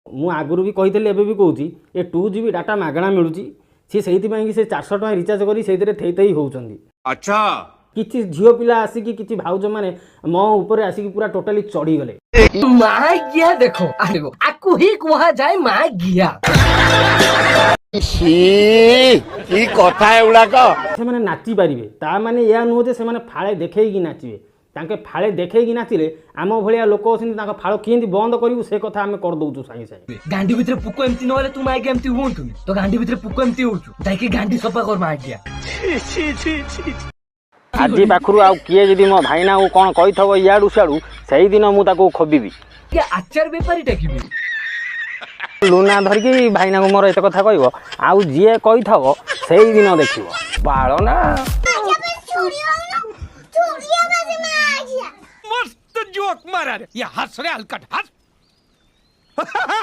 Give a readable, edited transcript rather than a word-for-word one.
ମୁଁ ଆଗରୁ ବି କହିଥିଲି ଏବେ ବି କହୁଛି ଏ 2 GB डाटा मागଣା ମିଳୁଛି सी से 400 टका रिचार्ज करी से थई होउछंदी। अच्छा किछि झियो पिला आसिकी किछि भाउज माने मो ऊपर आसिकी पूरा टोटली चढ़ी गले मां गिया देखो आकु ही कुहा जाए मां गिया की कथा एउडा को से माने नाची पारिबे ता माने या नुह जे से माने फाळे देखेई नाचिबे तांके फाळे देखेई नाचिले आम भलिया लोक अछन तांका फाळो केंदी बंद करिवु से कथा हमें कर दउछु साई साई गांडी भितर पुको एमती नहले तू मां गिया एमती होंतु तो गांडी भितर पुको एमती होचु जाई गांडी सफा कर मां गिया आजी पाखरु आ किए जदी मो भाईना को कोन कहिथबो याडू साडू सेही दिन मु ताको खोबिबी के आचार व्यापारी टाकिबी लुना धरकी भाईना को मोर एत कथा कहबो आउ जिए कहिथबो सेही दिन देखिबो बाळो ना मस्त जोक मारा रे या हस रे हलकट हस